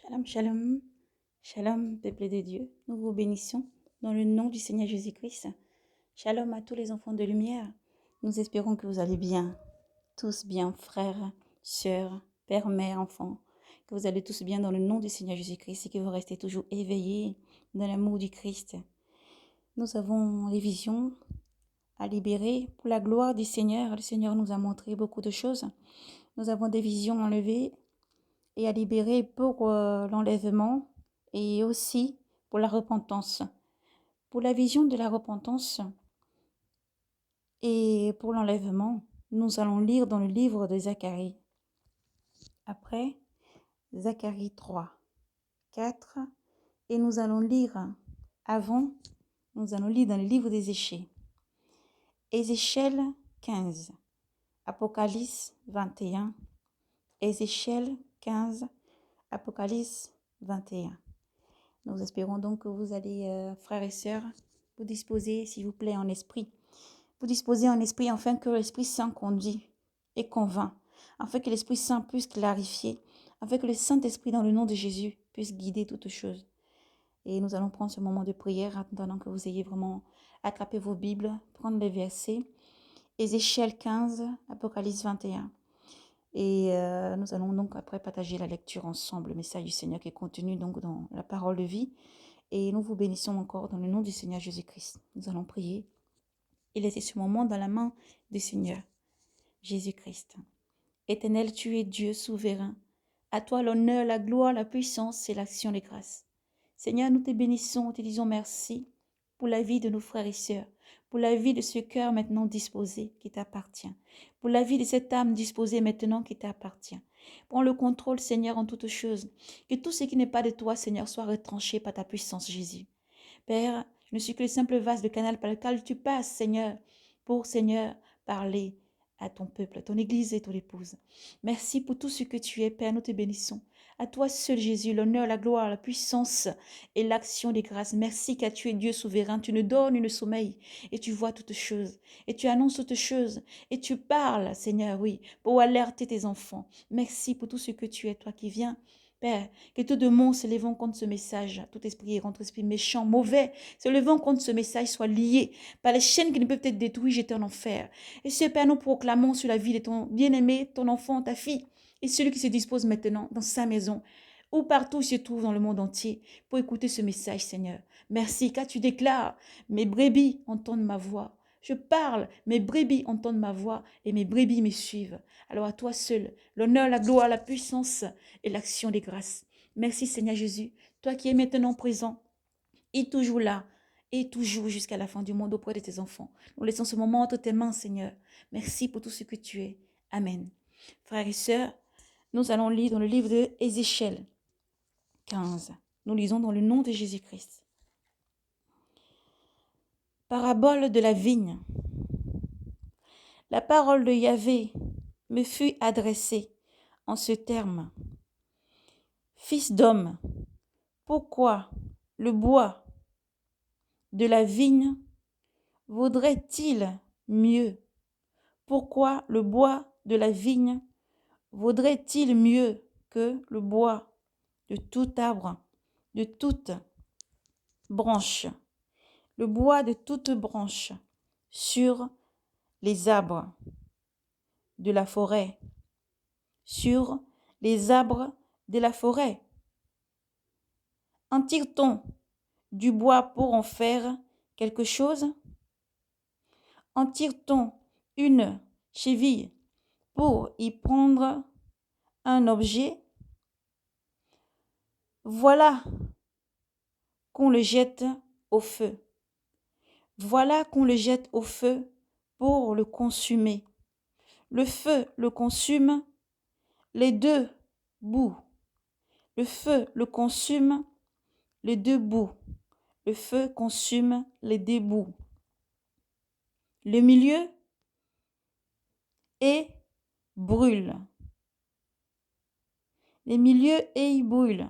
Shalom, shalom, shalom, peuple de Dieu. Nous vous bénissons dans le nom du Seigneur Jésus-Christ. Shalom à tous les enfants de lumière. Nous espérons que vous allez bien, tous bien, frères, sœurs, pères, mères, enfants. Que vous allez tous bien dans le nom du Seigneur Jésus-Christ et que vous restez toujours éveillés dans l'amour du Christ. Nous avons des visions à libérer pour la gloire du Seigneur. Le Seigneur nous a montré beaucoup de choses. Nous avons des visions enlevées et à libérer pour l'enlèvement et aussi pour la repentance. Pour la vision de la repentance et pour l'enlèvement, nous allons lire dans le livre de Zacharie. Après, Zacharie 3, 4, et nous allons lire avant, nous allons lire dans le livre d'Ézéchiel. Ézéchiel 15, Apocalypse 21, Ézéchiel 15, Apocalypse 21. Nous espérons donc que vous allez, frères et sœurs, vous disposer, s'il vous plaît, en esprit. Vous disposer en esprit afin que l'Esprit Saint conduit et convainc, afin que l'Esprit Saint puisse clarifier, afin que le Saint-Esprit, dans le nom de Jésus, puisse guider toutes choses. Et nous allons prendre ce moment de prière, attendant que vous ayez vraiment attrapé vos Bibles, prendre les versets. Ézéchiel 15, Apocalypse 21. Et nous allons donc après partager la lecture ensemble, le message du Seigneur qui est contenu donc dans la parole de vie. Et nous vous bénissons encore dans le nom du Seigneur Jésus-Christ. Nous allons prier et laisser ce moment dans la main du Seigneur Jésus-Christ. Éternel, tu es Dieu souverain. À toi l'honneur, la gloire, la puissance et l'action des grâces. Seigneur, nous te bénissons, te disons merci pour la vie de nos frères et sœurs, pour la vie de ce cœur maintenant disposé qui t'appartient, pour la vie de cette âme disposée maintenant qui t'appartient. Prends le contrôle, Seigneur, en toutes choses. Que tout ce qui n'est pas de toi, Seigneur, soit retranché par ta puissance, Jésus. Père, je ne suis que le simple vase, le canal par lequel tu passes, Seigneur, pour, Seigneur, parler à ton peuple, à ton Église et ton épouse. Merci pour tout ce que tu es, Père, nous te bénissons. À toi seul, Jésus, l'honneur, la gloire, la puissance et l'action des grâces. Merci car tu es Dieu souverain, tu ne donnes une sommeil et tu vois toutes choses et tu annonces toutes choses et tu parles, Seigneur, oui, pour alerter tes enfants. Merci pour tout ce que tu es, toi qui viens. Père, que tout démon se levant contre ce message, tout esprit errant, tout esprit méchant, mauvais, se levant contre ce message soit lié par les chaînes qui ne peuvent être détruites, jeter en enfer. Et ce Père, nous proclamons sur la vie de ton bien-aimé, ton enfant, ta fille, et celui qui se dispose maintenant dans sa maison, ou partout il se trouve dans le monde entier, pour écouter ce message, Seigneur. Merci, car tu déclares, mes brebis entendent ma voix. Je parle, mes brebis entendent ma voix et mes brebis me suivent. Alors à toi seul, l'honneur, la gloire, la puissance et l'action des grâces. Merci Seigneur Jésus, toi qui es maintenant présent et toujours là et toujours jusqu'à la fin du monde auprès de tes enfants. Nous laissons ce moment entre tes mains, Seigneur. Merci pour tout ce que tu es. Amen. Frères et sœurs, nous allons lire dans le livre de Ézéchiel 15. Nous lisons dans le nom de Jésus-Christ. Parabole de la vigne. La parole de Yahvé me fut adressée en ce terme. Fils d'homme, pourquoi le bois de la vigne vaudrait-il mieux? Pourquoi le bois de la vigne vaudrait-il mieux que le bois de tout arbre, de toute branche, le bois de toute branche sur les arbres de la forêt, sur les arbres de la forêt? En tire-t-on du bois pour en faire quelque chose? En tire-t-on une cheville pour y prendre un objet? Voilà qu'on le jette au feu. Voilà qu'on le jette au feu pour le consumer. Le feu le consume les deux bouts. Le feu le consume les deux bouts. Le feu consume les deux bouts. Le milieu et brûle. Les milieux et il brûle.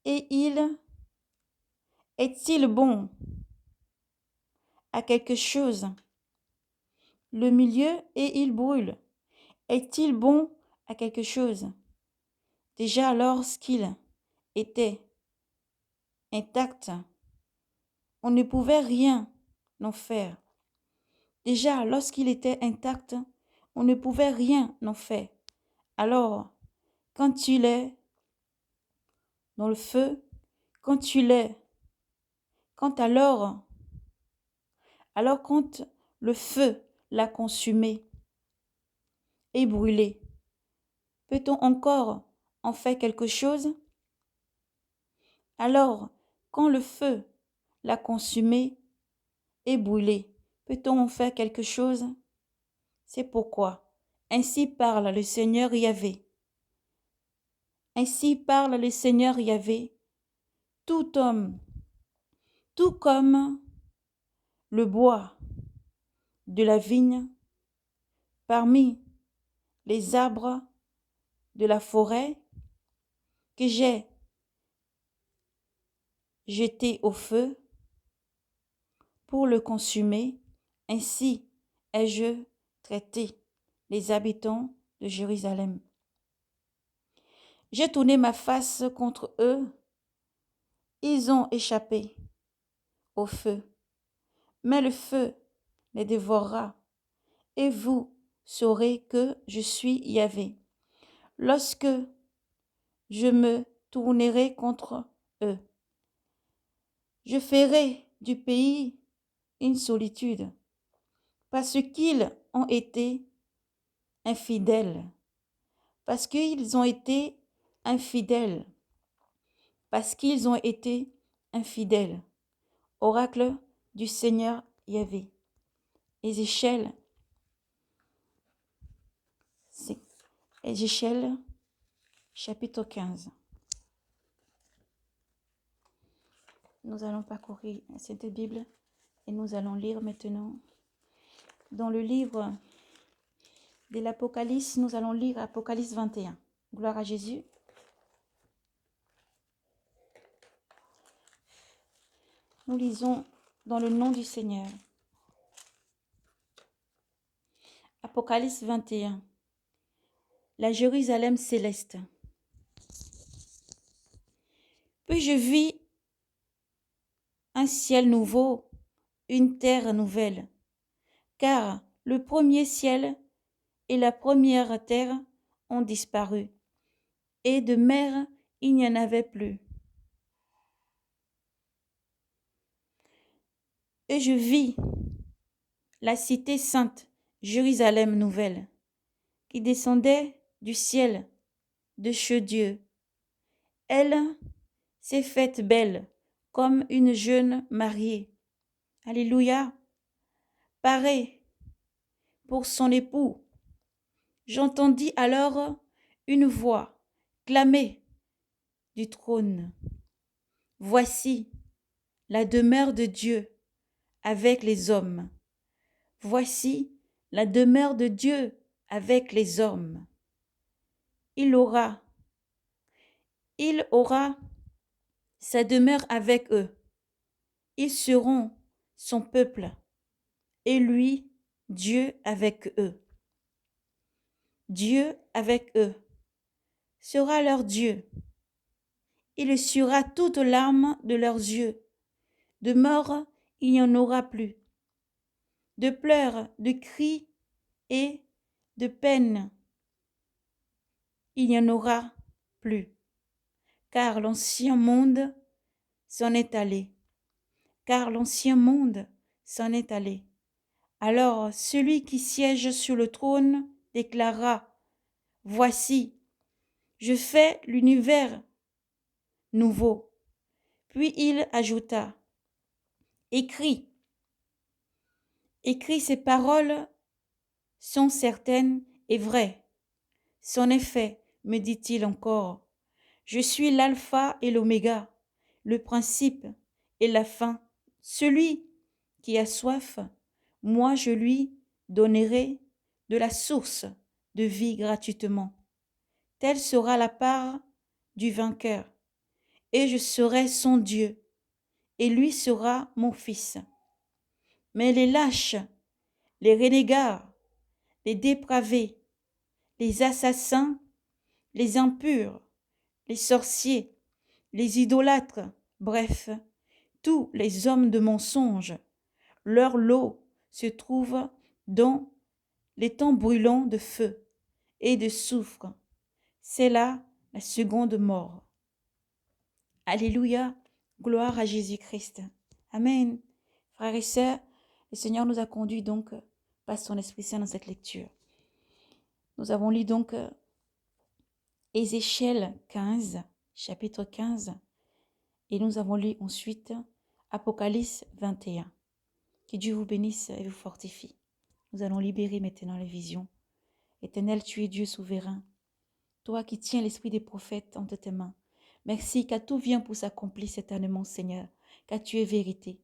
Et il est-il bon à quelque chose? Le milieu et il brûle. Est-il bon à quelque chose? Déjà lorsqu'il était intact, on ne pouvait rien en faire. Déjà lorsqu'il était intact, on ne pouvait rien en faire. Alors, quand tu l'es dans le feu, quand tu l'es, quand alors quand le feu l'a consumé et brûlé, peut-on encore en faire quelque chose? Alors, quand le feu l'a consumé et brûlé, peut-on en faire quelque chose? C'est pourquoi, ainsi parle le Seigneur Yahvé. Ainsi parle le Seigneur Yahvé, tout homme, tout comme le bois de la vigne parmi les arbres de la forêt que j'ai jeté au feu pour le consumer, ainsi ai-je traité les habitants de Jérusalem. J'ai tourné ma face contre eux, ils ont échappé au feu, mais le feu les dévorera, et vous saurez que je suis Yahvé, lorsque je me tournerai contre eux. Je ferai du pays une solitude, parce qu'ils ont été infidèles, parce qu'ils ont été infidèles, parce qu'ils ont été infidèles. Oracle du Seigneur Yahvé. Ézéchiel, Ézéchiel, chapitre 15. Nous allons parcourir cette Bible et nous allons lire maintenant dans le livre de l'Apocalypse. Nous allons lire Apocalypse 21. Gloire à Jésus. Nous lisons dans le nom du Seigneur. Apocalypse 21. La Jérusalem céleste. Puis je vis un ciel nouveau, une terre nouvelle, car le premier ciel et la première terre ont disparu, et de mer il n'y en avait plus. Et je vis la cité sainte, Jérusalem nouvelle, qui descendait du ciel de chez Dieu. Elle s'est faite belle comme une jeune mariée. Alléluia. Parée pour son époux. J'entendis alors une voix clamer du trône. Voici la demeure de Dieu avec les hommes. Voici la demeure de Dieu avec les hommes. Il aura sa demeure avec eux. Ils seront son peuple, et lui, Dieu avec eux. Dieu avec eux sera leur Dieu. Il essuiera toute larme de leurs yeux. De mort, il n'y en aura plus. De pleurs, de cris et de peine, il n'y en aura plus. Car l'ancien monde s'en est allé. Car l'ancien monde s'en est allé. Alors celui qui siège sur le trône déclara, voici, je fais l'univers nouveau. Puis il ajouta, écris, ces paroles sont certaines et vraies. En effet, me dit-il encore, je suis l'alpha et l'oméga, le principe et la fin. Celui qui a soif, moi je lui donnerai de la source de vie gratuitement. Telle sera la part du vainqueur, et je serai son Dieu, et lui sera mon fils. Mais les lâches, les renégats, les dépravés, les assassins, les impurs, les sorciers, les idolâtres, bref, tous les hommes de mensonge. Leur lot se trouve dans les temps brûlants de feu et de soufre. C'est là la seconde mort. Alléluia, gloire à Jésus-Christ. Amen. Frères et sœurs, le Seigneur nous a conduits donc par son Esprit Saint dans cette lecture. Nous avons lu donc Ézéchiel 15, chapitre 15, et nous avons lu ensuite Apocalypse 21. Que Dieu vous bénisse et vous fortifie. Nous allons libérer maintenant les visions. Éternel, tu es Dieu souverain. Toi qui tiens l'esprit des prophètes entre tes mains. Merci car tout vient pour s'accomplir certainement, Seigneur, car tu es vérité.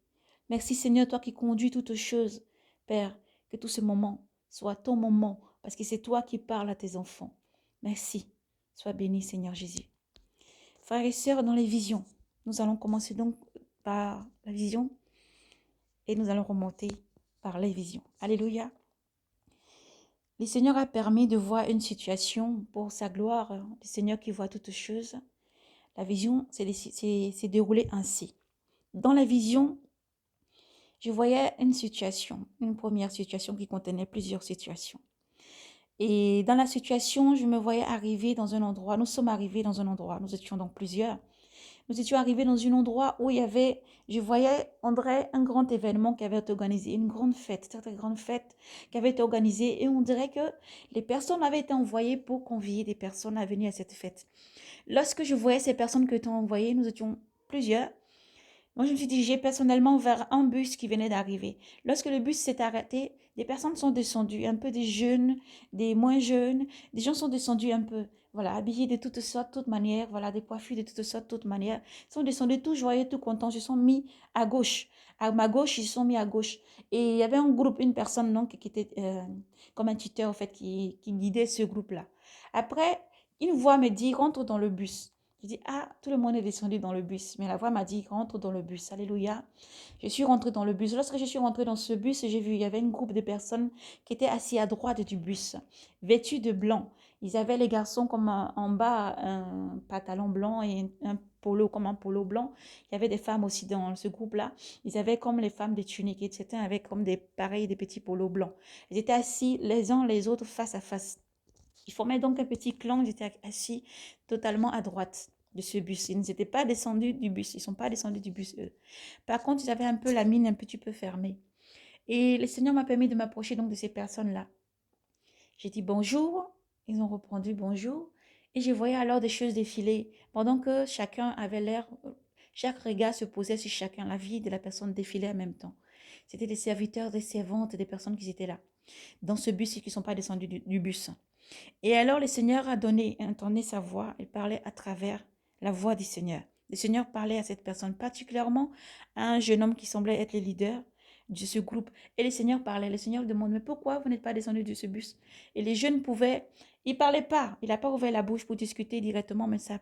Merci, Seigneur, toi qui conduis toutes choses. Père, que tout ce moment soit ton moment, parce que c'est toi qui parles à tes enfants. Merci. Sois béni, Seigneur Jésus. Frères et sœurs, dans les visions, nous allons commencer donc par la vision et nous allons remonter par les visions. Alléluia. Le Seigneur a permis de voir une situation pour sa gloire, le Seigneur qui voit toutes choses. La vision s'est déroulée ainsi. Dans la vision, je voyais une première situation qui contenait plusieurs situations. Et dans la situation, je me voyais arriver dans un endroit, nous sommes arrivés dans un endroit, nous étions donc plusieurs. Nous étions arrivés dans un endroit où je voyais, on dirait, un grand événement qui avait été organisé, une grande fête, très très grande fête qui avait été organisée. Et on dirait que les personnes avaient été envoyées pour convier des personnes à venir à cette fête. Lorsque je voyais ces personnes qui étaient envoyées, nous étions plusieurs. Moi, je me suis dirigée personnellement vers un bus qui venait d'arriver. Lorsque le bus s'est arrêté, des personnes sont descendues, un peu des jeunes, des moins jeunes. Des gens sont descendus un peu, voilà, habillés de toutes sortes, toutes manières, voilà, des coiffures de toutes sortes, toutes manières. Ils sont descendus tout joyeux, tout contents. Ils se sont mis à gauche. À ma gauche, ils se sont mis à gauche. Et il y avait un groupe, une personne donc, qui était comme un tuteur, en fait, qui guidait ce groupe-là. Après, une voix me dit, rentre dans le bus. Je dis, ah, tout le monde est descendu dans le bus. Mais la voix m'a dit, rentre dans le bus. Alléluia. Je suis rentrée dans le bus. Lorsque je suis rentrée dans ce bus, j'ai vu, il y avait un groupe de personnes qui étaient assis à droite du bus, vêtus de blanc. Ils avaient les garçons comme en bas un pantalon blanc et un polo comme un polo blanc. Il y avait des femmes aussi dans ce groupe-là. Ils avaient comme les femmes des tuniques, etc. Avec comme des pareils, des petits polos blancs. Ils étaient assis les uns les autres face à face. Ils formaient donc un petit clan. Ils étaient assis totalement à droite de ce bus. Ils n'étaient pas descendus du bus. Ils ne sont pas descendus du bus, eux. Par contre, ils avaient un peu la mine un petit peu fermée. Et le Seigneur m'a permis de m'approcher donc de ces personnes-là. J'ai dit bonjour. Ils ont répondu bonjour. Et je voyais alors des choses défiler. Pendant que chacun avait l'air, chaque regard se posait sur chacun. La vie de la personne défilait en même temps. C'était des serviteurs, des servantes, des personnes qui étaient là. Dans ce bus et qui ne sont pas descendus du bus. Et alors le Seigneur a entendu sa voix. Il parlait à travers la voix du Seigneur. Le Seigneur parlait à cette personne, particulièrement à un jeune homme qui semblait être le leader de ce groupe. Et le Seigneur parlait. Le Seigneur demande, mais pourquoi vous n'êtes pas descendu de ce bus? Et les jeunes pouvaient, il ne parlait pas. Il n'a pas ouvert la bouche pour discuter directement, mais sa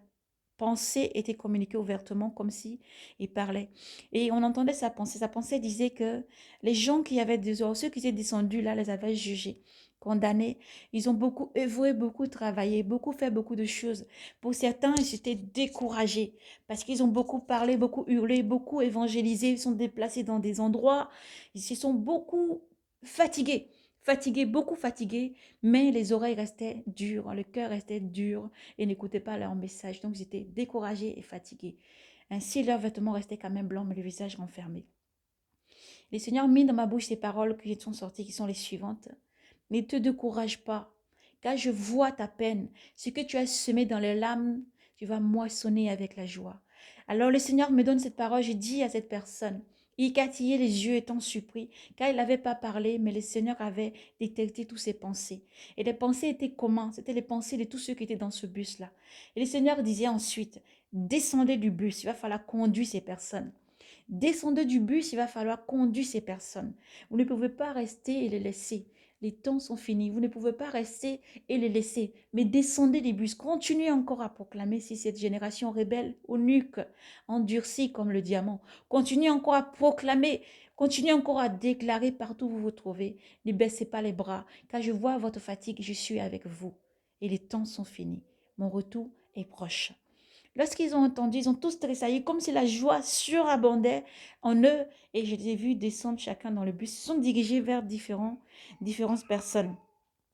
pensée était communiquée ouvertement comme si il parlait. Et on entendait sa pensée. Sa pensée disait que les gens qui avaient ceux qui étaient descendus là, les avaient jugés, condamnés. Ils ont beaucoup œuvré, beaucoup travaillé, beaucoup fait beaucoup de choses. Pour certains, ils étaient découragés parce qu'ils ont beaucoup parlé, beaucoup hurlé, beaucoup évangélisé. Ils sont déplacés dans des endroits. Ils se sont beaucoup fatigués. Fatigués, beaucoup fatigués, mais les oreilles restaient dures, le cœur restait dur et n'écoutaient pas leur message. Donc, ils étaient découragés et fatigués. Ainsi, leurs vêtements restaient quand même blancs, mais le visage renfermé. Le Seigneur mit dans ma bouche ces paroles qui sont sorties, qui sont les suivantes. Ne te décourage pas, car je vois ta peine. Ce que tu as semé dans les larmes, tu vas moissonner avec la joie. Alors le Seigneur me donne cette parole, je dis à cette personne, il quatillait les yeux étant surpris, car il n'avait pas parlé, mais le Seigneur avait détecté toutes ses pensées. Et les pensées étaient comment? C'était les pensées de tous ceux qui étaient dans ce bus-là. Et le Seigneur disait ensuite, descendez du bus, il va falloir conduire ces personnes. Descendez du bus, il va falloir conduire ces personnes. Vous ne pouvez pas rester et les laisser. Les temps sont finis. Vous ne pouvez pas rester et les laisser. Mais descendez des bus. Continuez encore à proclamer si cette génération rebelle aux nuques, endurcie comme le diamant. Continuez encore à proclamer. Continuez encore à déclarer partout où vous vous trouvez. Ne baissez pas les bras, car je vois votre fatigue. Je suis avec vous. Et les temps sont finis. Mon retour est proche. Lorsqu'ils ont entendu, ils ont tous tressailli, comme si la joie surabondait en eux. Et je les ai vus descendre chacun dans le bus. Ils se sont dirigés vers différentes personnes.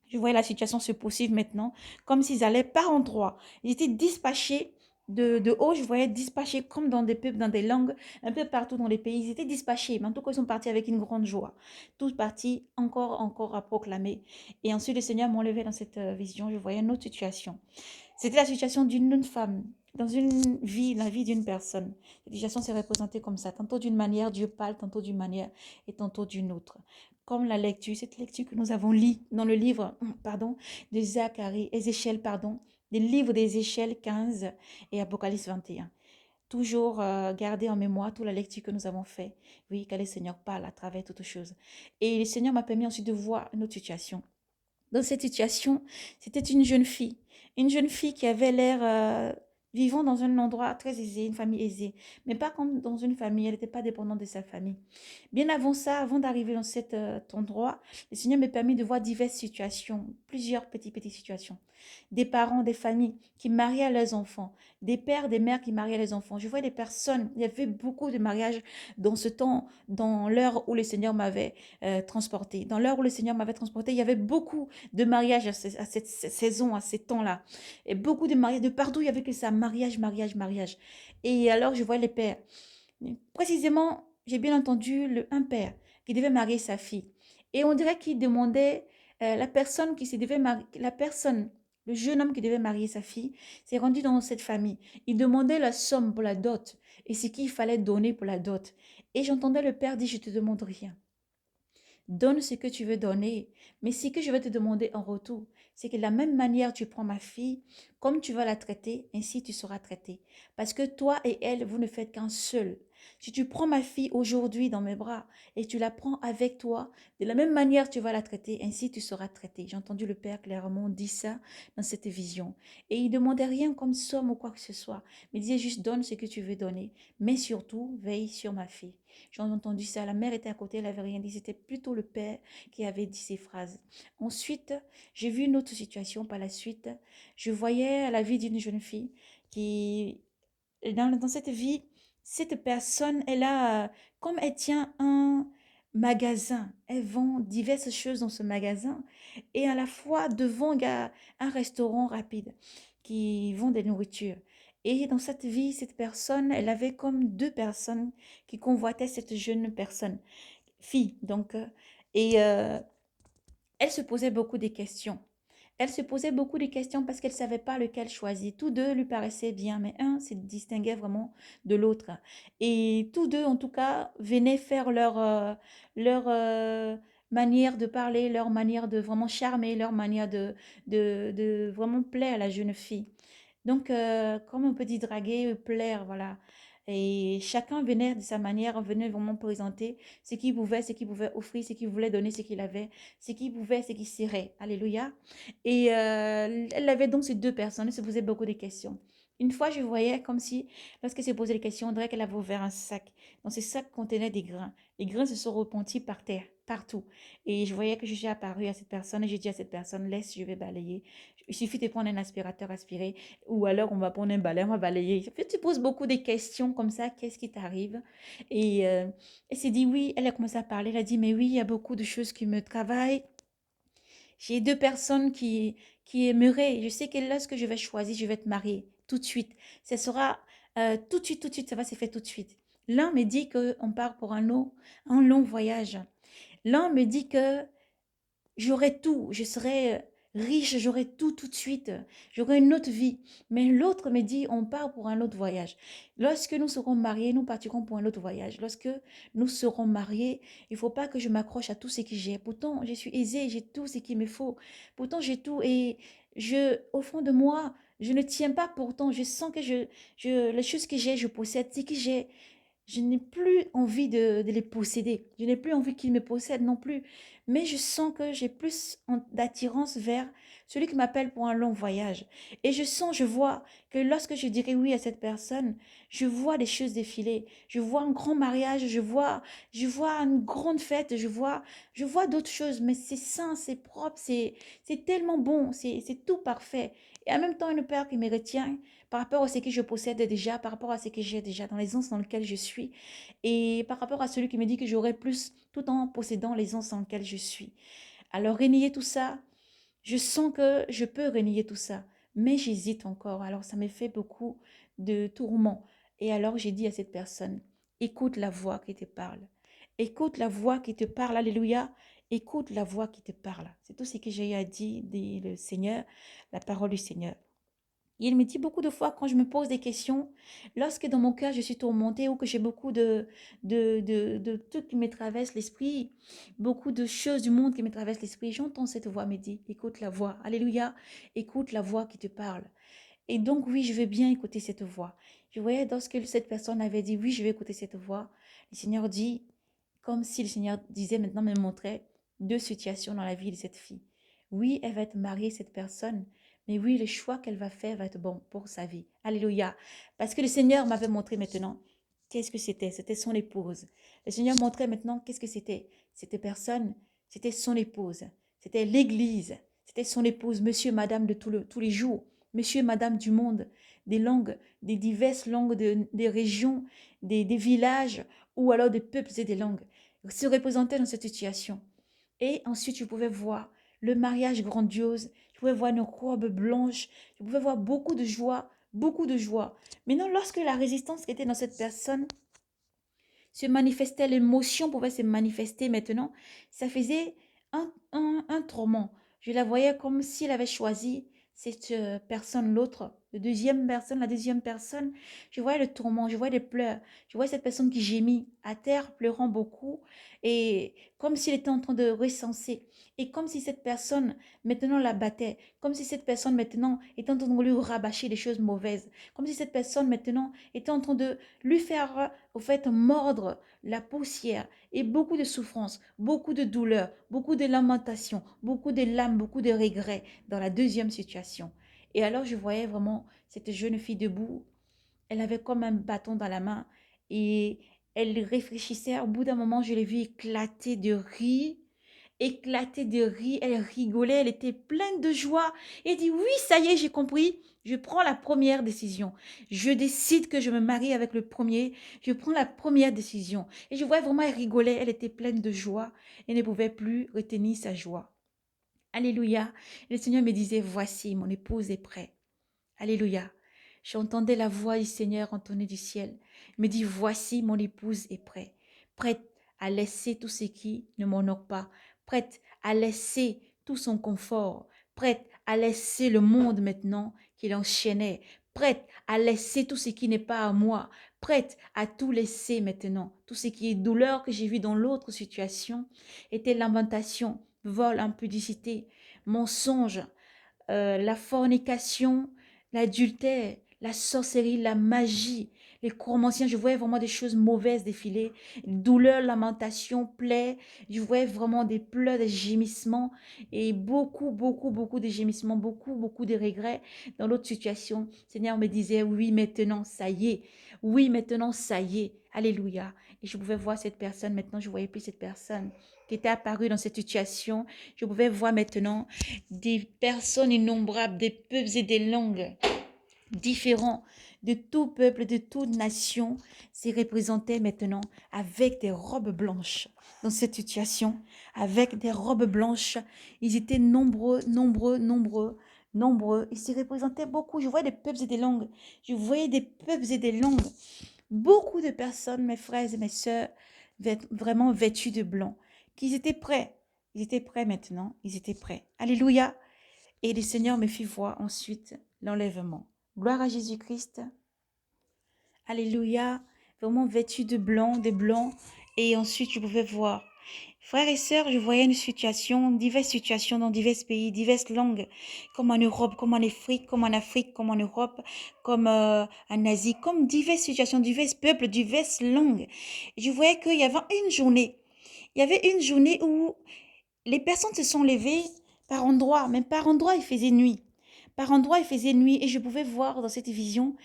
Je voyais la situation se poursuivre maintenant, comme s'ils allaient par endroits. Ils étaient dispatchés de haut, je voyais dispatchés comme dans des peuples, dans des langues, un peu partout dans les pays. Ils étaient dispatchés, mais en tout cas, ils sont partis avec une grande joie. Tous partis encore à proclamer. Et ensuite, le Seigneur m'enlevait dans cette vision. Je voyais une autre situation. C'était la situation d'une femme dans une vie, la vie d'une personne. La situation s'est représentée comme ça. Tantôt d'une manière, Dieu parle, tantôt d'une manière et tantôt d'une autre. Comme la lecture, cette lecture que nous avons lue dans le livre, de Zacharie, Ézéchiel, des livres d'Ézéchiel 15 et Apocalypse 21. Toujours garder en mémoire toute la lecture que nous avons faite. Oui, car le Seigneur parle à travers toutes choses. Et le Seigneur m'a permis ensuite de voir une autre situation. Dans cette situation, c'était une jeune fille qui avait l'air vivant dans un endroit très aisé, une famille aisée, mais pas comme dans une famille, elle n'était pas dépendante de sa famille. Bien avant ça, avant d'arriver dans cet endroit, le Seigneur m'a permis de voir diverses situations, plusieurs petites situations. Des parents, des familles qui mariaient leurs enfants, des pères, des mères qui mariaient les enfants. Je voyais des personnes, il y avait beaucoup de mariages dans ce temps, dans l'heure où le Seigneur m'avait transporté. Dans l'heure où le Seigneur m'avait transporté, il y avait beaucoup de mariages à cette saison, à ces temps-là. Et beaucoup de mariages, de partout, il y avait que ça, mariage. Et alors, je vois les pères. Précisément, j'ai bien entendu un père qui devait marier sa fille. Et on dirait qu'il demandait, la personne qui se devait marier, la personne, le jeune homme qui devait marier sa fille, s'est rendu dans cette famille. Il demandait la somme pour la dot et ce qu'il fallait donner pour la dot. Et j'entendais le père dire, je te demande rien. Donne ce que tu veux donner, mais ce que je vais te demander en retour, c'est que de la même manière tu prends ma fille, comme tu vas la traiter, ainsi tu seras traité. Parce que toi et elle, vous ne faites qu'un seul. Si tu prends ma fille aujourd'hui dans mes bras et tu la prends avec toi, de la même manière tu vas la traiter, ainsi tu seras traité. J'ai entendu le Père clairement dire ça dans cette vision. Et il ne demandait rien comme somme ou quoi que ce soit, mais il disait juste donne ce que tu veux donner, mais surtout veille sur ma fille. J'ai entendu ça. La mère était à côté, elle n'avait rien dit. C'était plutôt le père qui avait dit ces phrases. Ensuite, j'ai vu une autre situation par la suite. Je voyais la vie d'une jeune fille qui, dans cette vie, cette personne, elle a, comme elle tient un magasin, elle vend diverses choses dans ce magasin et à la fois devant, il y a un restaurant rapide qui vend des nourritures. Et dans cette vie, cette personne, elle avait comme deux personnes qui convoitaient cette jeune personne, fille. Donc, et elle se posait beaucoup de questions. Elle se posait beaucoup de questions parce qu'elle ne savait pas lequel choisir. Tous deux lui paraissaient bien, mais un se distinguait vraiment de l'autre. Et tous deux, en tout cas, venaient faire leur manière de parler, leur manière de vraiment charmer, leur manière de vraiment plaire à la jeune fille. Donc, comme on peut dire draguer, plaire, voilà. Et chacun venait de sa manière, venait vraiment présenter ce qu'il pouvait offrir, ce qu'il voulait donner, ce qu'il avait, ce qu'il pouvait, ce qu'il serait. Alléluia. Et elle avait donc ces deux personnes, elle se posait beaucoup de questions. Une fois, je voyais comme si, lorsqu'elle se posait des questions, on dirait qu'elle avait ouvert un sac. Dans ce sac contenait des grains. Les grains se sont repentis par terre, partout. Et je voyais que je suis apparue à cette personne et j'ai dit à cette personne, laisse, je vais balayer. Il suffit de prendre un aspirateur, aspirer, ou alors on va prendre un balai, on va balayer. En fait, tu poses beaucoup de questions comme ça, qu'est-ce qui t'arrive? Et elle s'est dit oui, elle a commencé à parler, elle a dit mais oui, il y a beaucoup de choses qui me travaillent. J'ai deux personnes qui aimeraient. Je sais que lorsque je vais choisir, je vais te marier tout de suite. Ce sera tout de suite, ça va se faire tout de suite. L'un me dit qu'on part pour un long voyage. L'un me dit que j'aurai tout, je serai riche, j'aurai tout de suite, j'aurai une autre vie. Mais l'autre me dit, on part pour un autre voyage. Lorsque nous serons mariés, nous partirons pour un autre voyage. Lorsque nous serons mariés, il ne faut pas que je m'accroche à tout ce que j'ai. Pourtant, je suis aisée, j'ai tout ce qu'il me faut. Pourtant, j'ai tout et au fond de moi, je ne tiens pas pourtant. Je sens que les choses que j'ai, je possède. Ce que j'ai, je n'ai plus envie de les posséder. Je n'ai plus envie qu'ils me possèdent non plus. Mais je sens que j'ai plus d'attirance vers celui qui m'appelle pour un long voyage. Et je sens, je vois que lorsque je dirai oui à cette personne, je vois des choses défiler. Je vois un grand mariage, je vois une grande fête, je vois d'autres choses. Mais c'est sain, c'est propre, c'est tellement bon, c'est tout parfait. Et en même temps, une peur qui me retient par rapport à ce que je possède déjà, par rapport à ce que j'ai déjà, dans l'aisance dans laquelle je suis, et par rapport à celui qui me dit que j'aurai plus tout en possédant l'aisance dans laquelle je suis. Alors, renier tout ça, je sens que je peux renier tout ça, mais j'hésite encore. Alors, ça me fait beaucoup de tourments. Et alors, j'ai dit à cette personne, écoute la voix qui te parle. Écoute la voix qui te parle, alléluia. Écoute la voix qui te parle. C'est tout ce que j'ai à dire, dit le Seigneur, la parole du Seigneur. Il me dit beaucoup de fois quand je me pose des questions, lorsque dans mon cœur je suis tourmentée ou que j'ai beaucoup de trucs qui me traversent l'esprit, beaucoup de choses du monde qui me traversent l'esprit, j'entends cette voix me dire, écoute la voix, alléluia, écoute la voix qui te parle. Et donc oui, je veux bien écouter cette voix. Je voyais lorsque cette personne avait dit, oui, je vais écouter cette voix, le Seigneur dit, comme si le Seigneur disait maintenant, me montrait deux situations dans la vie de cette fille. Oui, elle va être mariée, cette personne, mais oui, le choix qu'elle va faire va être bon pour sa vie. Alléluia. Parce que le Seigneur m'avait montré maintenant qu'est-ce que c'était. C'était son épouse. Le Seigneur montrait maintenant qu'est-ce que c'était. Cette personne, c'était son épouse. C'était l'Église. C'était son épouse, monsieur, madame de tous les jours. Monsieur et madame du monde, des langues, des diverses langues des régions, des villages ou alors des peuples et des langues se représentaient dans cette situation. Et ensuite, je pouvais voir le mariage grandiose, je pouvais voir une robe blanche, je pouvais voir beaucoup de joie, beaucoup de joie. Maintenant, lorsque la résistance qui était dans cette personne se manifestait, l'émotion pouvait se manifester maintenant, ça faisait un tourment. Je la voyais comme s'il avait choisi cette personne, l'autre, la deuxième personne. Je voyais le tourment, je voyais des pleurs, je voyais cette personne qui gémit à terre, pleurant beaucoup, et comme s'il était en train de recenser, et comme si cette personne maintenant la battait, comme si cette personne maintenant était en train de lui rabâcher des choses mauvaises, comme si cette personne maintenant était en train de lui faire au fait mordre la poussière et beaucoup de souffrance, beaucoup de douleur, beaucoup de lamentations, beaucoup de larmes, beaucoup de regrets dans la deuxième situation. Et alors je voyais vraiment cette jeune fille debout, elle avait comme un bâton dans la main et elle réfléchissait. Au bout d'un moment, je l'ai vue éclater de rire, elle rigolait, elle était pleine de joie et dit oui, ça y est, j'ai compris, je prends la première décision. Je décide que je me marie avec le premier, je prends la première décision. Et je voyais vraiment, elle rigolait, elle était pleine de joie et ne pouvait plus retenir sa joie. Alléluia. Et le Seigneur me disait, voici, mon épouse est prête. Alléluia. J'entendais la voix du Seigneur entonner du ciel. Il me dit, voici mon épouse est prête. Prête à laisser tout ce qui ne m'honore pas. Prête à laisser tout son confort. Prête à laisser le monde maintenant qui l'enchaînait. Prête à laisser tout ce qui n'est pas à moi. Prête à tout laisser maintenant. Tout ce qui est douleur que j'ai vu dans l'autre situation était lamentation, vol, impudicité, mensonge, la fornication, l'adultère, la sorcellerie, la magie, les chromanciens. Je voyais vraiment des choses mauvaises défiler, douleur, lamentation, plaies. Je voyais vraiment des pleurs, des gémissements et beaucoup, beaucoup, beaucoup de gémissements, beaucoup, beaucoup de regrets. Dans l'autre situation, le Seigneur me disait, oui, maintenant, ça y est. Oui, maintenant, ça y est. Alléluia. Et je pouvais voir cette personne. Maintenant, je ne voyais plus cette personne qui était apparue dans cette situation. Je pouvais voir maintenant des personnes innombrables, des peuples et des langues différents, de tout peuple, de toute nation, se représentaient maintenant avec des robes blanches. Dans cette situation, avec des robes blanches, ils étaient nombreux, nombreux, nombreux, nombreux. Ils se représentaient beaucoup. Je voyais des peuples et des langues. Je voyais des peuples et des langues. Beaucoup de personnes, mes frères et mes sœurs, vraiment vêtus de blanc, qu'ils étaient prêts. Ils étaient prêts maintenant. Ils étaient prêts. Alléluia. Et le Seigneur me fit voir ensuite l'enlèvement. Gloire à Jésus-Christ. Alléluia. Vraiment vêtu de blanc, de blanc. Et ensuite, je pouvais voir. Frères et sœurs, je voyais une situation, diverses situations dans divers pays, diverses langues, comme en Europe, comme en Afrique, comme en Europe, comme en Asie, comme diverses situations, divers peuples, diverses langues. Et je voyais qu'il y avait une journée. Il y avait une journée où les personnes se sont levées par endroits, mais par endroits, il faisait nuit. Par endroits, il faisait nuit et je pouvais voir dans cette vision,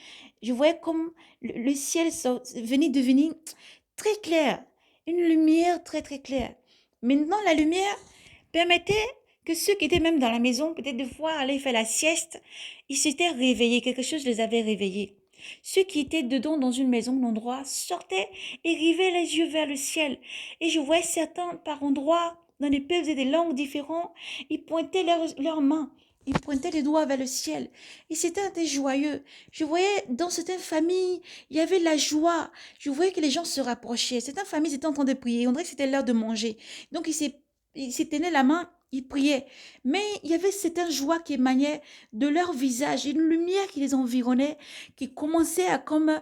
je voyais comme le ciel venait devenir très clair, une lumière très très claire. Maintenant, la lumière permettait que ceux qui étaient même dans la maison, peut-être des fois, allaient faire la sieste, ils s'étaient réveillés, quelque chose les avait réveillés. Ceux qui étaient dedans dans une maison, un endroit, sortaient et rivaient les yeux vers le ciel. Et je voyais certains par endroits, dans des peuples et des langues différents, ils pointaient leurs mains. Ils pointaient les doigts vers le ciel. Et c'était joyeux. Je voyais dans certaines familles, il y avait la joie. Je voyais que les gens se rapprochaient. Certaines familles étaient en train de prier. On dirait que c'était l'heure de manger. Donc, ils s'y tenaient la main, ils priaient. Mais il y avait cette joie qui émanait de leur visage, une lumière qui les environnait, qui commençait à comme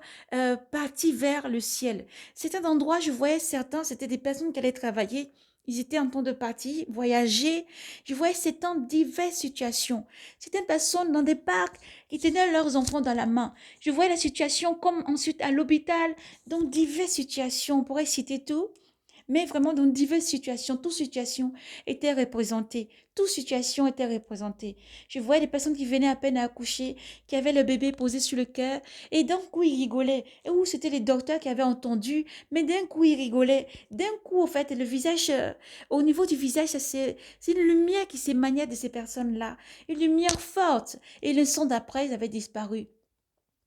partir vers le ciel. C'était un endroit, je voyais certains, c'était des personnes qui allaient travailler. Ils étaient en train de partir, voyager. Je voyais certains diverses situations. Certaines personnes dans des parcs qui tenaient leurs enfants dans la main. Je voyais la situation comme ensuite à l'hôpital, dans diverses situations. On pourrait citer tout. Mais vraiment, dans diverses situations, toute situation était représentée. Toute situation était représentée. Je voyais des personnes qui venaient à peine à accoucher, qui avaient le bébé posé sur le cœur, et d'un coup, ils rigolaient. Et où c'était les docteurs qui avaient entendu, mais d'un coup, ils rigolaient. D'un coup, au fait, le visage, au niveau du visage, c'est une lumière qui s'émanait de ces personnes-là. Une lumière forte. Et le son d'après, ils avaient disparu.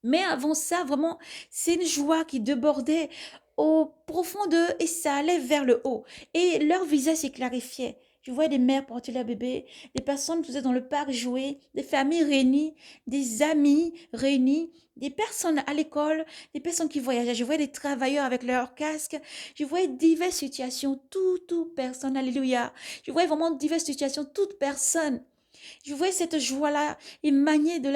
Mais avant ça, vraiment, c'est une joie qui débordait au profond d'eux et ça allait vers le haut. Et leur visage s'est clarifié. Je voyais des mères porter leur bébé, des personnes qui étaient dans le parc jouer, des familles réunies, des amis réunis, des personnes à l'école, des personnes qui voyageaient. Je voyais des travailleurs avec leur casque. Je voyais diverses situations, toute personne, alléluia. Je voyais vraiment diverses situations, toute personne. Je voyais cette joie-là émaner de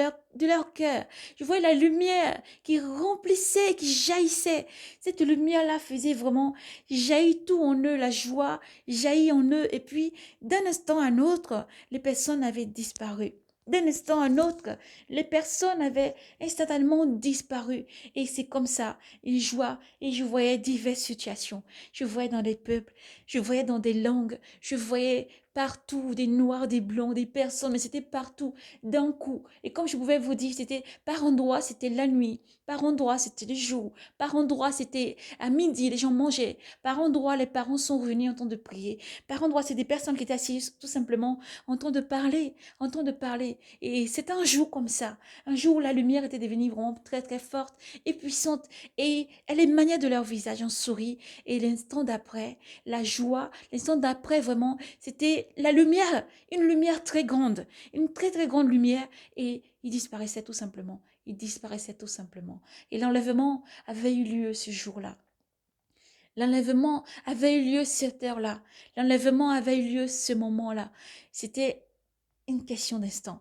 leur cœur. Je voyais la lumière qui remplissait, qui jaillissait. Cette lumière-là faisait vraiment jaillir tout en eux, la joie jaillit en eux. Et puis, d'un instant à un autre, les personnes avaient disparu. D'un instant à un autre, les personnes avaient instantanément disparu. Et c'est comme ça, une joie. Et je voyais diverses situations. Je voyais dans des peuples, je voyais dans des langues, je voyais partout, des noirs, des blancs, des personnes, mais c'était partout, d'un coup. Et comme je pouvais vous dire, c'était par endroits, c'était la nuit, par endroits, c'était le jour, par endroits, c'était à midi, les gens mangeaient, par endroits, les parents sont réunis en train de prier, par endroits, c'est des personnes qui étaient assises tout simplement en train de parler, en train de parler. Et c'est un jour comme ça, un jour où la lumière était devenue vraiment très, très forte et puissante, et elle émanait de leur visage, un sourire, et l'instant d'après, la joie, l'instant d'après, vraiment, c'était la lumière, une lumière très grande, une très très grande lumière, et il disparaissait tout simplement. Il disparaissait tout simplement. Et l'enlèvement avait eu lieu ce jour-là. L'enlèvement avait eu lieu cette heure-là. L'enlèvement avait eu lieu ce moment-là. C'était une question d'instant,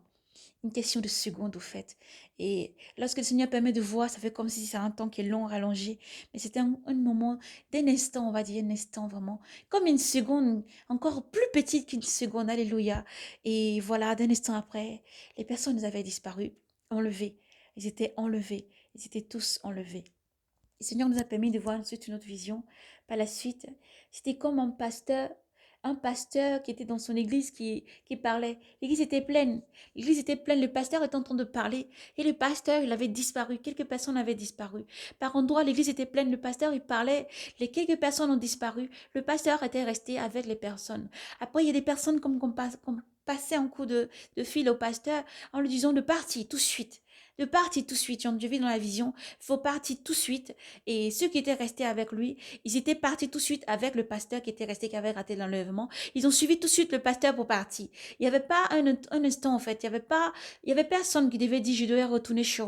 une question de seconde au fait. Et lorsque le Seigneur permet de voir, ça fait comme si c'est un temps qui est long, rallongé, mais c'était un moment d'un instant, on va dire, un instant vraiment, comme une seconde, encore plus petite qu'une seconde, alléluia. Et voilà, d'un instant après, les personnes avaient disparu, enlevées. Ils étaient enlevés, ils étaient tous enlevés. Le Seigneur nous a permis de voir ensuite une autre vision. Par la suite, c'était comme un pasteur qui était dans son église qui parlait. L'église était pleine. L'église était pleine. Le pasteur était en train de parler. Et le pasteur, il avait disparu. Quelques personnes avaient disparu. Par endroits, l'église était pleine. Le pasteur, il parlait. Les quelques personnes ont disparu. Le pasteur était resté avec les personnes. Après, il y a des personnes comme qu'on passait un coup de fil au pasteur en lui disant de partir tout de suite. De partir tout de suite. Je vis dans la vision. Il faut partir tout de suite. Et ceux qui étaient restés avec lui, ils étaient partis tout de suite avec le pasteur qui était resté, qui avait raté l'enlèvement. Ils ont suivi tout de suite le pasteur pour partir. Il n'y avait pas un instant, en fait. Il y avait personne qui devait dire, je devais retourner chez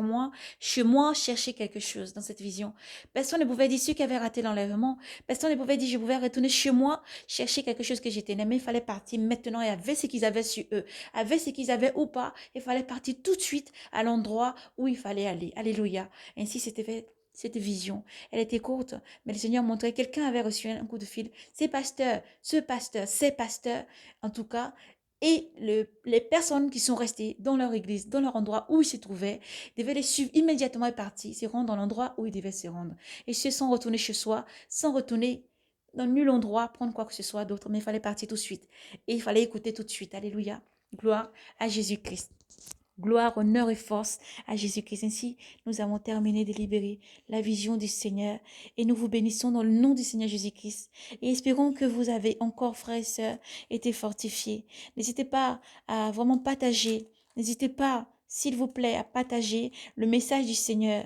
moi, chercher quelque chose dans cette vision. Personne ne pouvait dire ceux qui avaient raté l'enlèvement. Personne ne pouvait dire, je pouvais retourner chez moi, chercher quelque chose que j'étais aimé. Il fallait partir maintenant et avec ce qu'ils avaient sur eux, avec ce qu'ils avaient ou pas, il fallait partir tout de suite à l'endroit où il fallait aller. Alléluia. Ainsi, c'était fait cette vision. Elle était courte, mais le Seigneur montrait que quelqu'un avait reçu un coup de fil. Ces pasteurs, ces pasteurs, en tout cas, et les personnes qui sont restées dans leur église, dans leur endroit où ils se trouvaient, devaient les suivre immédiatement et partir, se rendre dans l'endroit où ils devaient se rendre. Et ce sans retourner chez soi, sans retourner dans nul endroit, prendre quoi que ce soit d'autre, mais il fallait partir tout de suite. Et il fallait écouter tout de suite. Alléluia. Gloire à Jésus-Christ. Gloire, honneur et force à Jésus-Christ. Ainsi, nous avons terminé de libérer la vision du Seigneur et nous vous bénissons dans le nom du Seigneur Jésus-Christ et espérons que vous avez encore, frères et sœurs, été fortifiés. N'hésitez pas à vraiment partager. N'hésitez pas, s'il vous plaît, à partager le message du Seigneur.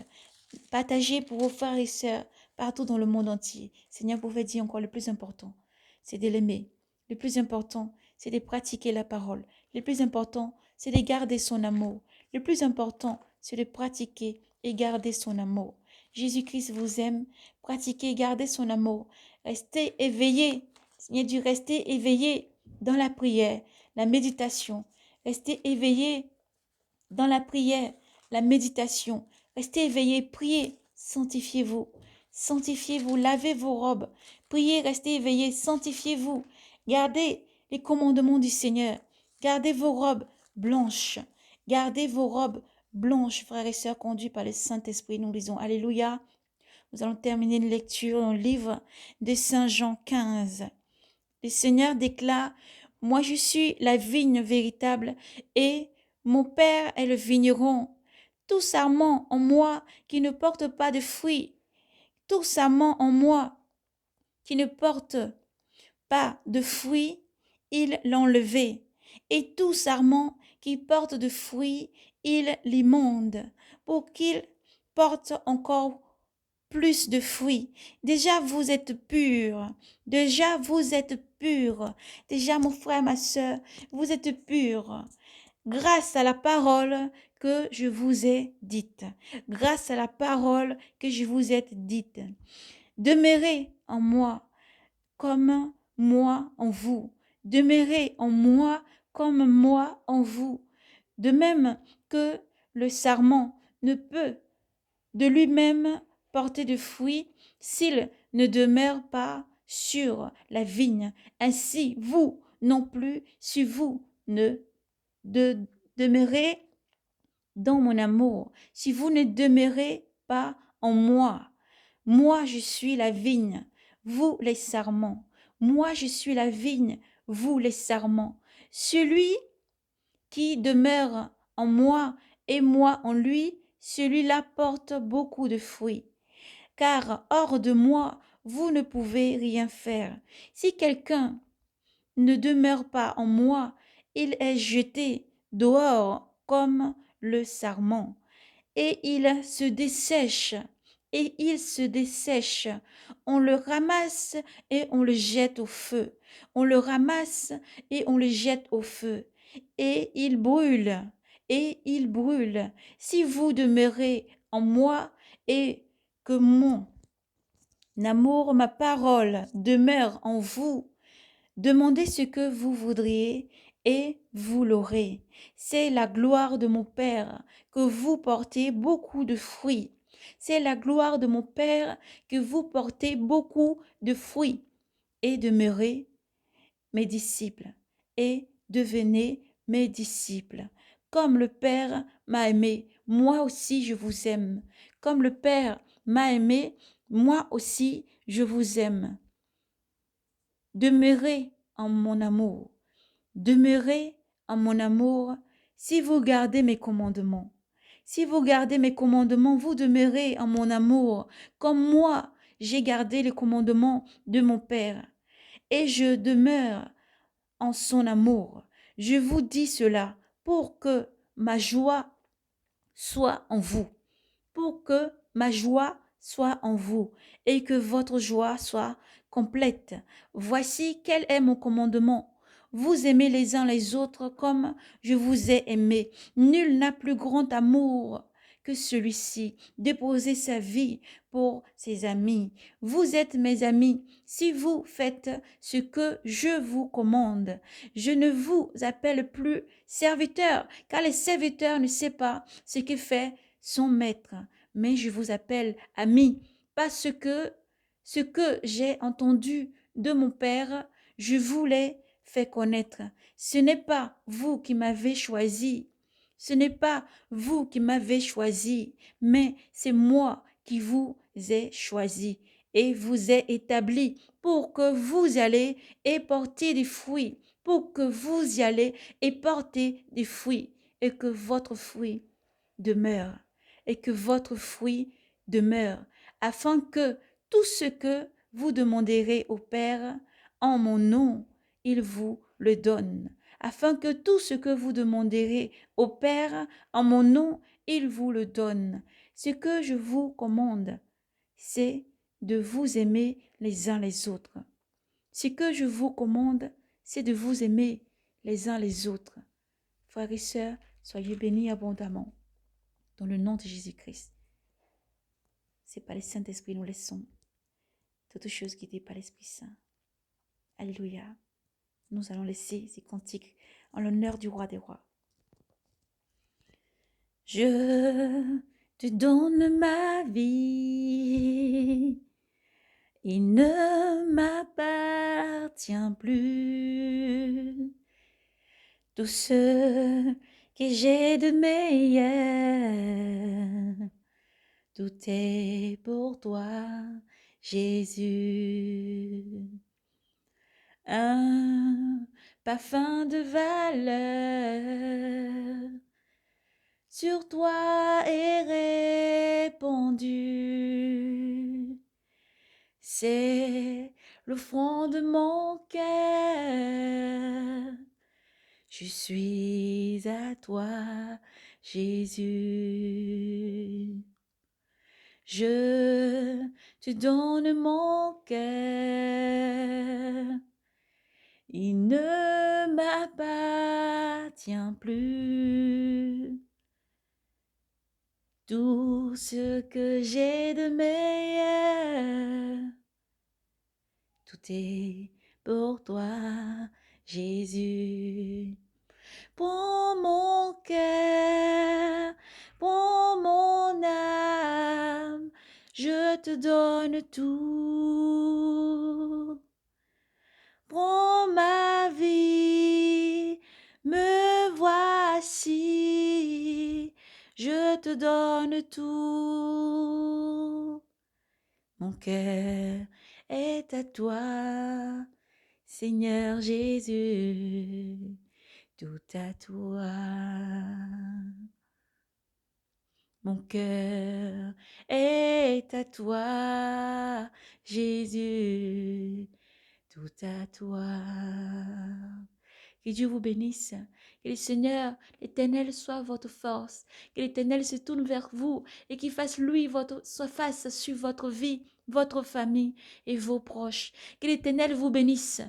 Partagez pour vos frères et sœurs partout dans le monde entier. Seigneur pouvait dire encore le plus important, c'est de l'aimer. Le plus important, c'est de pratiquer la parole. Le plus important, c'est de garder son amour. Le plus important, c'est de pratiquer et garder son amour. Jésus-Christ vous aime. Pratiquez et gardez son amour. Restez éveillés. Seigneur Dieu, restez éveillés dans la prière, la méditation. Restez éveillés dans la prière, la méditation. Restez éveillés, priez, sanctifiez-vous. Sanctifiez-vous, lavez vos robes. Priez, restez éveillés, sanctifiez-vous. Gardez les commandements du Seigneur. Gardez vos robes blanches. Gardez vos robes blanches, frères et sœurs, conduits par le Saint-Esprit. Nous lisons Alléluia. Nous allons terminer une lecture dans le livre de Saint Jean 15. Le Seigneur déclare, moi je suis la vigne véritable et mon Père est le vigneron. Tout sarment en moi qui ne porte pas de fruits, tout sarment en moi qui ne porte pas de fruits, il l'enlevait. Et tout sarment qui porte de fruits, il l'immonde, pour qu'il porte encore plus de fruits. Déjà, vous êtes purs. Déjà, vous êtes purs. Déjà, mon frère, ma sœur, vous êtes purs. Grâce à la parole que je vous ai dite. Grâce à la parole que je vous ai dite. Demeurez en moi comme moi en vous. Demeurez en moi comme moi en vous. De même que le sarment ne peut de lui-même porter de fruits s'il ne demeure pas sur la vigne. Ainsi, vous non plus, si vous ne demeurez dans mon amour, si vous ne demeurez pas en moi. Moi, je suis la vigne, vous les sarments. Moi, je suis la vigne, vous les sarments. Celui qui demeure en moi et moi en lui, celui-là porte beaucoup de fruits. Car hors de moi, vous ne pouvez rien faire. Si quelqu'un ne demeure pas en moi, il est jeté dehors comme le sarment, et il se dessèche, et il se dessèche. On le ramasse et on le jette au feu. On le ramasse et on le jette au feu. Et il brûle, et il brûle. Si vous demeurez en moi et que mon amour, ma parole demeure en vous, demandez ce que vous voudriez et vous l'aurez. C'est la gloire de mon Père que vous portez beaucoup de fruits. C'est la gloire de mon Père que vous portez beaucoup de fruits. Et demeurez mes disciples et devenez mes disciples. Comme le Père m'a aimé, moi aussi je vous aime. Comme le Père m'a aimé, moi aussi je vous aime. Demeurez en mon amour. Demeurez en mon amour si vous gardez mes commandements. Si vous gardez mes commandements, vous demeurez en mon amour, comme moi j'ai gardé les commandements de mon Père. Et je demeure en son amour. Je vous dis cela pour que ma joie soit en vous, pour que ma joie soit en vous et que votre joie soit complète. Voici quel est mon commandement. Vous aimez les uns les autres comme je vous ai aimé. Nul n'a plus grand amour que celui-ci, déposer sa vie pour ses amis. Vous êtes mes amis si vous faites ce que je vous commande. Je ne vous appelle plus serviteur, car le serviteur ne sait pas ce que fait son maître, mais je vous appelle ami, parce que ce que j'ai entendu de mon Père, je vous l'ai fait connaître. Ce n'est pas vous qui m'avez choisi, ce n'est pas vous qui m'avez choisi, mais c'est moi qui vous ai choisi et vous ai établi pour que vous allez et porter des fruits, pour que vous y allez et porter des fruits. et que votre fruit demeure, et que votre fruit demeure, afin que tout ce que vous demanderez au Père en mon nom, il vous le donne. Afin que tout ce que vous demanderez au Père en mon nom, il vous le donne. Ce que je vous commande, c'est de vous aimer les uns les autres. Ce que je vous commande, c'est de vous aimer les uns les autres. Frères et sœurs, soyez bénis abondamment. Dans le nom de Jésus-Christ. C'est par le Saint-Esprit nous laissons toutes choses guidées par l'Esprit Saint. Alléluia. Nous allons laisser ces cantiques en l'honneur du roi des rois. Je te donne ma vie. Il ne m'appartient plus. Tout ce que j'ai de meilleur, tout est pour toi, Jésus. Un parfum de valeur sur toi est répandu. C'est le fond de mon cœur. Je suis à toi, Jésus. Je te donne mon cœur. Il ne m'appartient plus. Tout ce que j'ai de meilleur, tout est pour toi, Jésus. Prends mon cœur, prends mon âme, je te donne tout. Prends ma vie, me voici, je te donne tout. Mon cœur est à toi, Seigneur Jésus, tout à toi. Mon cœur est à toi, Jésus, tout à toi. Que Dieu vous bénisse. Que le Seigneur, l'Éternel, soit votre force. Que l'Éternel se tourne vers vous et qu'il fasse lui sa face sur votre vie, votre famille et vos proches. Que l'Éternel vous bénisse.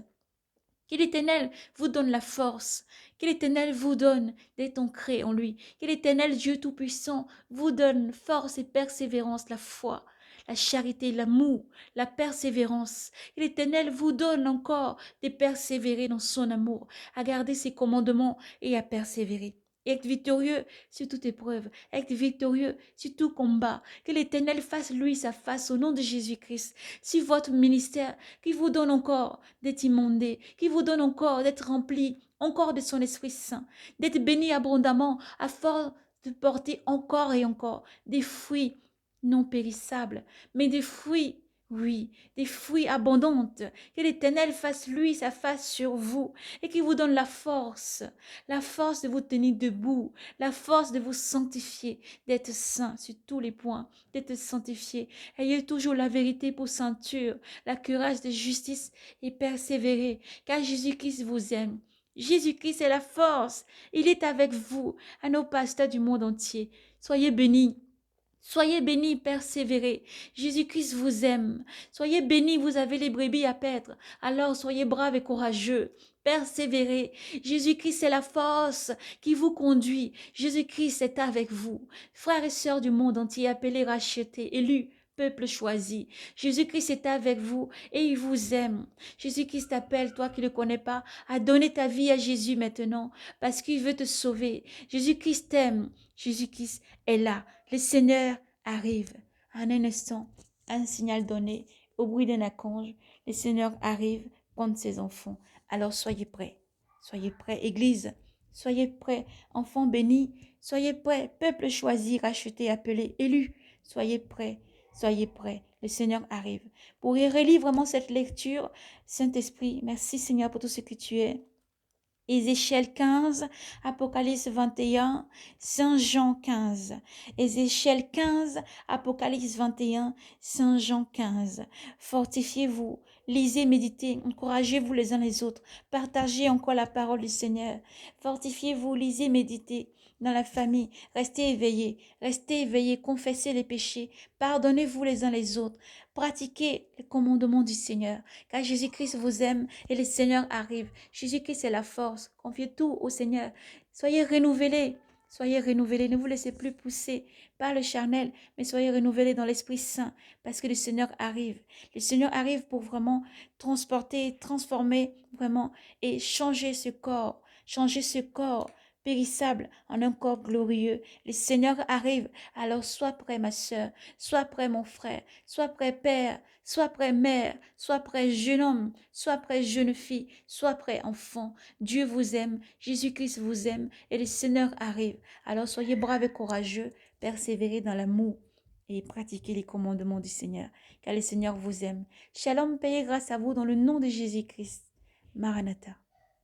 Que l'Éternel vous donne la force. Que l'Éternel vous donne d'être ancré en lui. Que l'Éternel Dieu Tout-Puissant vous donne force et persévérance, la foi, la charité, l'amour, la persévérance. Que l'Éternel vous donne encore de persévérer dans son amour, à garder ses commandements et à persévérer. Être victorieux sur toute épreuve, être victorieux sur tout combat. Que l'Éternel fasse lui sa face au nom de Jésus-Christ. Si votre ministère qui vous donne encore d'être immondé, qui vous donne encore d'être rempli, encore de son Esprit Saint, d'être béni abondamment, afin de porter encore et encore des fruits non périssables, mais des fruits, oui, des fruits abondantes. Que l'Éternel fasse lui sa face sur vous et qu'il vous donne la force de vous tenir debout, la force de vous sanctifier, d'être saint sur tous les points, d'être sanctifié. Ayez toujours la vérité pour ceinture, la courage de justice et persévérer, car Jésus-Christ vous aime. Jésus-Christ est la force. Il est avec vous, à nos pasteurs du monde entier. Soyez bénis. Soyez bénis, persévérez. Jésus-Christ vous aime. Soyez bénis, vous avez les brebis à paître. Alors soyez braves et courageux. Persévérez. Jésus-Christ est la force qui vous conduit. Jésus-Christ est avec vous. Frères et sœurs du monde entier, appelés, rachetés, élus, peuple choisi. Jésus-Christ est avec vous et il vous aime. Jésus-Christ t'appelle, toi qui ne le connais pas, à donner ta vie à Jésus maintenant parce qu'il veut te sauver. Jésus-Christ t'aime. Jésus-Christ est là. Le Seigneur arrive. En un instant, un signal donné, au bruit d'un archange, le Seigneur arrive contre ses enfants. Alors soyez prêts. Soyez prêts, Église. Soyez prêts, enfants bénis. Soyez prêts, peuple choisi, racheté, appelé, élu. Soyez prêts. Soyez prêts, le Seigneur arrive. Pour y relire vraiment cette lecture, Saint-Esprit, merci Seigneur pour tout ce que tu es. Ézéchiel 15, Apocalypse 21, Saint Jean 15. Ézéchiel 15, Apocalypse 21, Saint Jean 15. Fortifiez-vous, lisez, méditez, encouragez-vous les uns les autres, partagez encore la parole du Seigneur. Fortifiez-vous, lisez, méditez dans la famille, restez éveillés, confessez les péchés, pardonnez-vous les uns les autres, pratiquez les commandements du Seigneur, car Jésus-Christ vous aime et le Seigneur arrive. Jésus-Christ est la force. Confiez tout au Seigneur. Soyez renouvelés. Soyez renouvelés. Ne vous laissez plus pousser par le charnel, mais soyez renouvelés dans l'Esprit Saint parce que le Seigneur arrive. Le Seigneur arrive pour vraiment transporter, transformer vraiment et changer ce corps périssable en un corps glorieux. Le Seigneur arrive. Alors sois prêt, ma sœur. Sois prêt, mon frère. Sois prêt, Père. Sois prêt, mère. Sois prêt, jeune homme. Sois prêt, jeune fille. Sois prêt, enfant. Dieu vous aime. Jésus-Christ vous aime. Et le Seigneur arrive. Alors soyez braves et courageux. Persévérez dans l'amour et pratiquez les commandements du Seigneur. Car le Seigneur vous aime. Shalom, paix et grâce à vous dans le nom de Jésus-Christ. Maranatha.